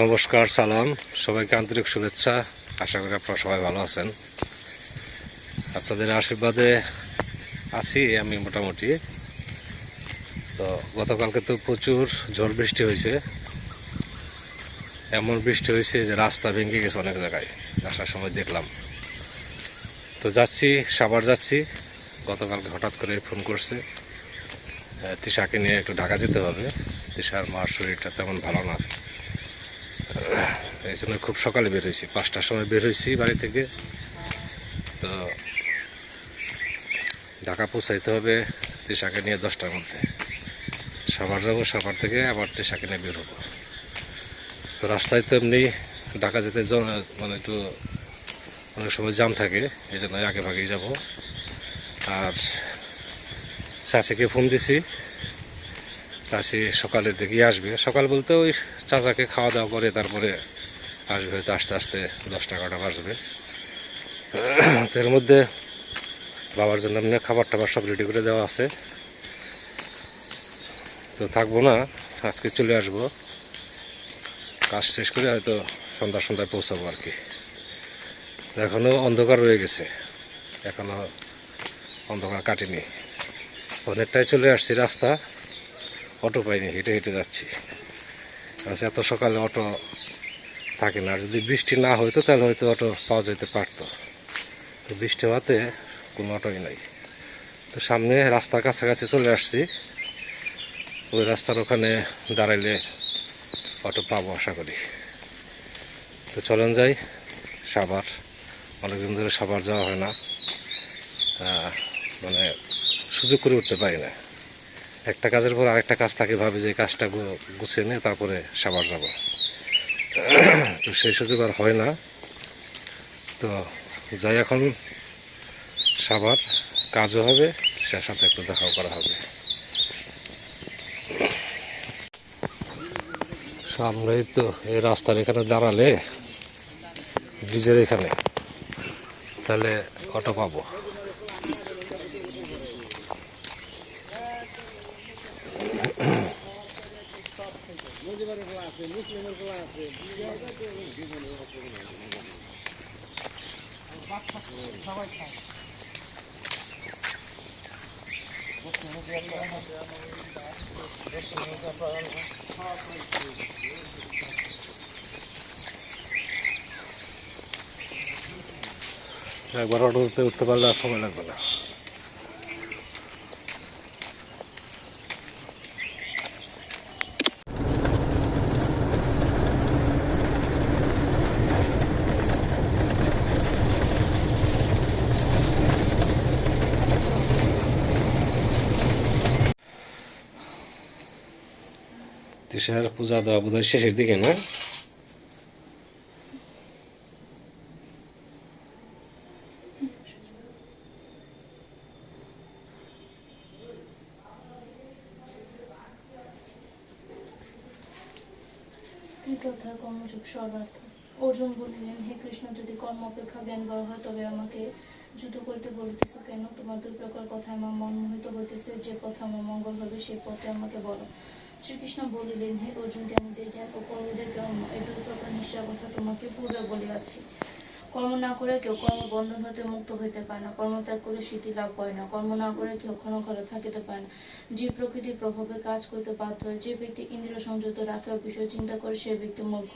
নমস্কার, সালাম, সবাইকে আন্তরিক শুভেচ্ছা। আশা করি আপনারা সবাই ভালো আছেন। আপনাদের আশীর্বাদে আছি আমি মোটামুটি। তো গতকালকে তো প্রচুর ঝড় বৃষ্টি হয়েছে, এমন বৃষ্টি হয়েছে যে রাস্তা ভেঙে গেছে অনেক জায়গায়, আসার সময় দেখলাম। তো যাচ্ছি, সাভার যাচ্ছি। গতকালকে হঠাৎ করে ফোন করছে তৃষাকে নিয়ে একটু ঢাকা যেতে হবে। তৃষার মার শরীরটা তেমন ভালো না, এই জন্য খুব সকালে বের হয়েছি, 5টার সময় বের হয়েছি বাড়ি থেকে। তো ঢাকা পৌঁছাইতে হবে তৃষাকে নিয়ে 10টার মধ্যে। সাভার যাবো, সাভার থেকে আবার তৃষাকে নিয়ে বের হবো। তো রাস্তায় তো এমনি ঢাকা যেতে মানে একটু অনেক সময় জ্যাম থাকে, এই জন্য আগে ভাগেই যাবো। আর চাষিকে ফোন দিছি, চাষি সকালের দিকেই আসবে। সকাল বলতে ওই চাচাকে খাওয়া দাওয়া করে তারপরে আসবে, হয়তো আস্তে আস্তে 10টা-11টা বাজবে। এর মধ্যে বাবার জন্য এমনি খাবার টাবার সব রেডি করে দেওয়া আছে। তো থাকবো না, আজকে চলে আসবো, কাজ শেষ করে হয়তো সন্ধ্যায় পৌঁছাবো আর কি। এখনো অন্ধকার রয়ে গেছে, এখনো অন্ধকার কাটেনি। অনেকটাই চলে আসছি, রাস্তা অটো পাইনি, হেঁটে হেঁটে যাচ্ছি। আচ্ছা, এত সকালে অটো থাকে না, আর যদি বৃষ্টি না হইতো তাহলে হয়তো অটো পাওয়া যেতে পারতো। তো বৃষ্টি হওয়াতে কোনো অটোই নাই। তো সামনে রাস্তার কাছাকাছি চলে আসছি, ওই রাস্তার ওখানে দাঁড়াইলে অটো পাবো আশা করি। তো চলেন যাই সাভার। অনেকদিন ধরে সাভার যাওয়া হয় না, মানে সুযোগ করে উঠতে পারি না। একটা কাজের পর আরেকটা কাজ থাকে, ভাবি যে কাজটা গুছিয়ে নিয়ে তারপরে সাভার যাব। তো সেই সুযোগ আর হয় না। তো যাই এখন সাভার, কাজও হবে, সে সাথে একটু দেখাও করা হবে। সামনেই তো এই রাস্তার এখানে দাঁড়ালে, ব্রিজের এখানে, তাহলে অটো পাবো। একবার অটোতে উঠতে পারলে আর সময় লাগবে না। তৃষার পূজা দেওয়া বোধহয় শেষের দিকে না? কর্মযোগ সর্বার্থ। অর্জুন বলিলেন, হে কৃষ্ণ, যদি কর্ম অপেক্ষা জ্ঞান বড় হয়, তবে আমাকে যুদ্ধ করিতে বলিতেছ কেন? তোমার দুই প্রকার কথা আমার মন মোহিত হইতেছে, যে পথে আমার মঙ্গল হবে সেই পথে আমাকে বলো। শ্রীকৃষ্ণ বলিলেন, হে অর্জুন, জ্ঞানীদের জ্ঞান ও কর্মীদের কর্ম, এই দুই প্রকার নিশ্চয় কথা তোমাকে পূর্বে বলিয়াছি। কর্ম না করে কেউ কর্মবন্ধন হতে মুক্ত হইতে পারে না, কর্ম ত্যাগ করে সিদ্ধি লাভ করে না, কর্ম না করে কেউ ক্ষণকালে থাকিতে পারে না। যে প্রকৃতির প্রভাবে কাজ করতে বাধ্য হয়, যে ব্যক্তি ইন্দ্রিয় সংযত রাখে ও বিষয় চিন্তা করে, সে ব্যক্তি মূর্খ।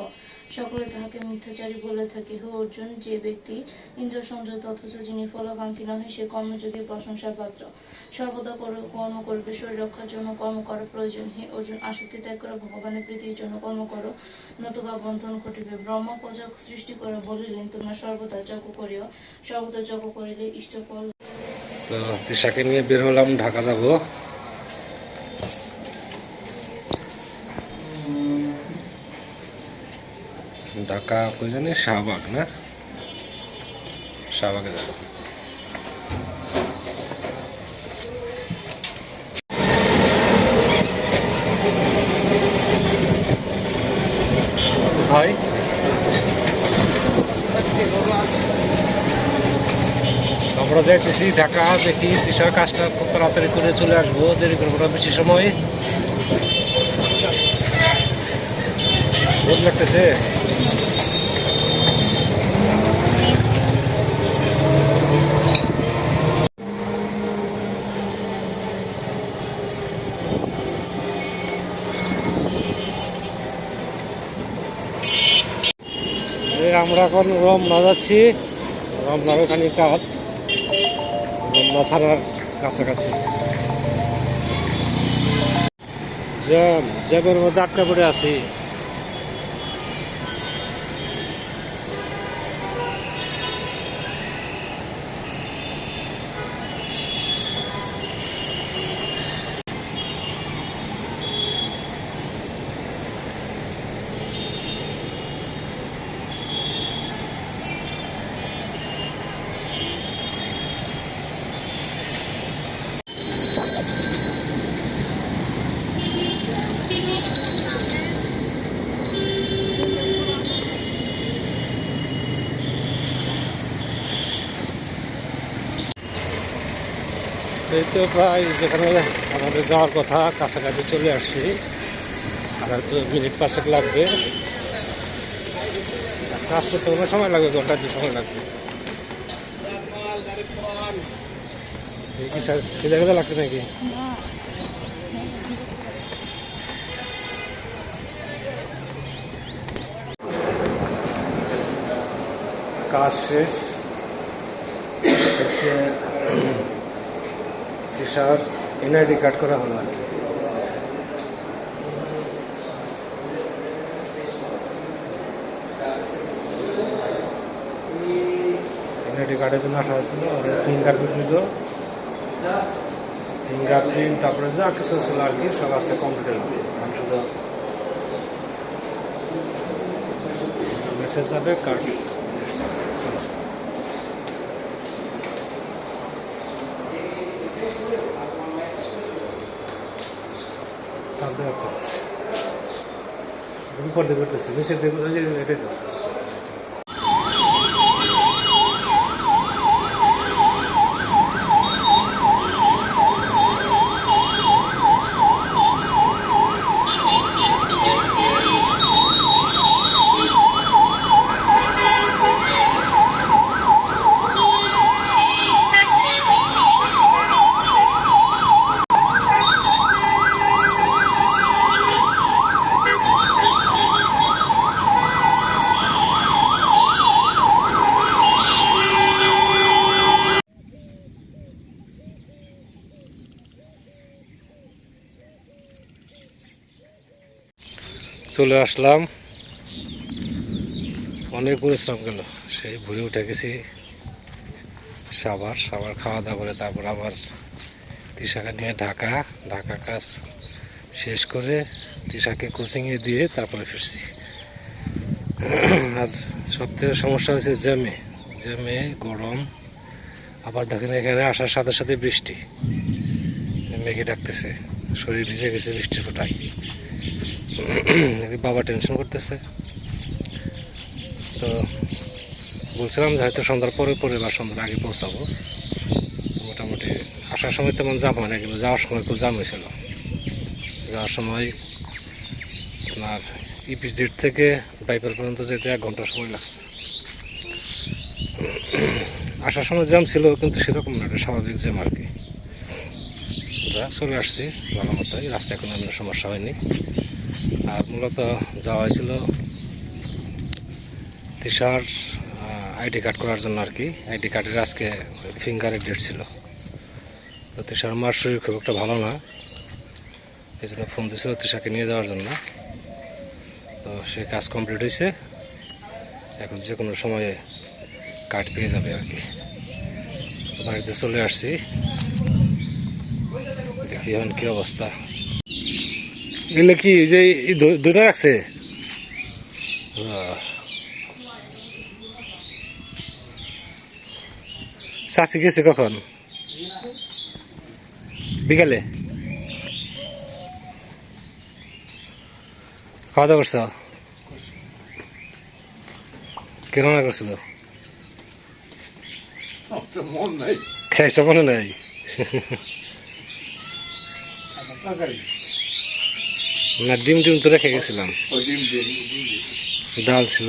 সকলে তাহাকে মিথ্যাচারী বলে থাকে। হে অর্জুন, যে ব্যক্তি ইন্দ্রিয় সংযত অথচ যিনি ফলাকাঙ্ক্ষী নহে, সে কর্মযোগী প্রশংসার পাত্র। সর্বদা কর্ম করবে, শরীর রক্ষার জন্য কর্ম করা প্রয়োজন। হে অর্জুন, আসক্তি ত্যাগ করে ভগবানের প্রীতির জন্য কর্ম করো, নতুবা বন্ধন ঘটিবে। ব্রহ্মা প্রজা সৃষ্টি করে বলিলেন, তোমরা সর্বদা যজ্ঞ করিও, সর্বদা যজ্ঞ করিলে ইষ্টফল। তো তৃষাকে নিয়ে বের হলাম, ঢাকা যাব। ঢাকা কই জানি, শাহবাগ না? শাহবাগে যাব। কোথায়? আমরা যাইতেছি ঢাকা, দেখি তৃষার কাজটা খুব তাড়াতাড়ি করে চলে আসবো, দেরি করবো না বেশি সময়। রোদ লাগতেছে। আমরা এখন রমনা যাচ্ছি। রমনার ওখানে কাজ, রমনা থানার কাছাকাছি। জ্যামের মধ্যে আটকা পড়ে আছি। এই তো প্রায় যেখানে আমাদের যাওয়ার কথা কাছাকাছি চলে আসছি। আর হয়তো মিনিট 5 লাগবে। কাজ করতে কোনো সময় লাগবে, ঘন্টা 2 সময় লাগবে। খিদে খিদে লাগছে নাকি? কাজ শেষ হচ্ছে, তৃষার এনআইডি কার্ড করা হলো। এনআইডি কার্ডের জন্য আসা হয়েছিল, ফিঙ্গারপ্রিন্ট নিল, ফিঙ্গারপ্রিন্ট তারপরে যা কিছু ছিল আর কি সব আছে কমপ্লিট হলো। শুধু মেসেজ যাবে কার্ড। উপর দিয়ে করতেছি, নিচের দিয়ে এটাই তো। চলে আসলাম, অনেক পরিশ্রম গেল, সেই ভুলে উঠে গেছি। সাবার খাওয়া দাওয়া করে তারপর আবার তৃষাকে নিয়ে ঢাকা কাজ শেষ করে তৃষাকে কোচিংয়ে দিয়ে তারপরে ফিরছি। আর সবথেকে সমস্যা হয়েছে জ্যামে গরম, আবার দেখেন এখানে আসার সাথে সাথে বৃষ্টি, মেঘে ডাকতেছে, শরীর ভিজে গেছে বৃষ্টির ফোঁটায়। বাবা টেনশন করতেছে। তো বলছিলাম যে হয়তো সন্ধ্যার পরে বা সন্ধ্যার আগে পৌঁছাবো। মোটামুটি আসার সময় তেমন জাম হয় না, কিন্তু যাওয়ার সময় খুব জাম হয়েছিল। যাওয়ার সময় আপনার ইপিজেড থেকে বাইপার পর্যন্ত যেতে 1 ঘন্টা সময় লাগছে। আসার সময় জ্যাম ছিল, কিন্তু সেরকম না, স্বাভাবিক জ্যাম আর কি। যা চলে আসছি ভালো মতোই, রাস্তায় কোনো এমন সমস্যা হয়নি। আর মূলত যাওয়া হয়েছিল তৃষার আইডি কার্ড করার জন্য আর কি। আইডি কার্ডের আজকে ফিঙ্গারের ডেট ছিল। তো তৃষার মার শরীর খুব একটা ভালো না, এই জন্য ফোন দিয়েছিল তৃষাকে নিয়ে যাওয়ার জন্য। তো সে কাজ কমপ্লিট হয়েছে, এখন যে কোনো সময়ে কার্ড পেয়ে যাবে আর কি। বাড়িতে চলে আসছি, দেখি এখন কি অবস্থা। এগুলো কি যে দুটো রাখছে? চাষি গেছে কখন? বিকালে খাওয়া দাওয়া করছ? কেন না করছিল? খাইছে মনে নাই? না ডিম টিম তো রেখে গেছিলাম, ওই ডিম দিয়ে ডাল ছিল।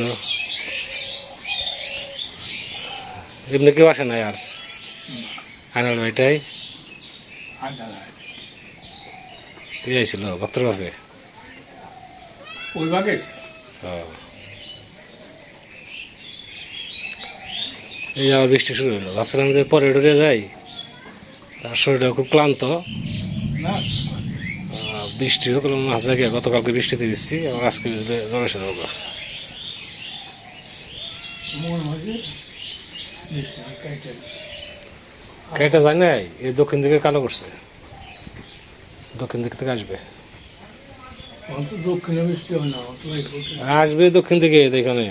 এমনি কেউ আসে না আর, আনাল ভাইটাই আড্ডা লাগে ইয়ে ছিল ভক্তর বাপে। ওই বাগে এই আবার বৃষ্টি শুরু হলো, ভাবছিলাম যে পরে ডরে যাই, তার শরীরটা খুব ক্লান্ত। না বৃষ্টি হোক মাছ জায়গা, গতকালকে বৃষ্টিতে বৃষ্টি, আবার আজকে বুঝলে রমেশের হোক। মন হয়েছে কেটা যায় নাই, এই দক্ষিণ দিকে কালো করছে, দক্ষিণ দিক থেকে আসবে, দক্ষিণে বৃষ্টি হয় না, আসবে দক্ষিণ দিকে এখানে।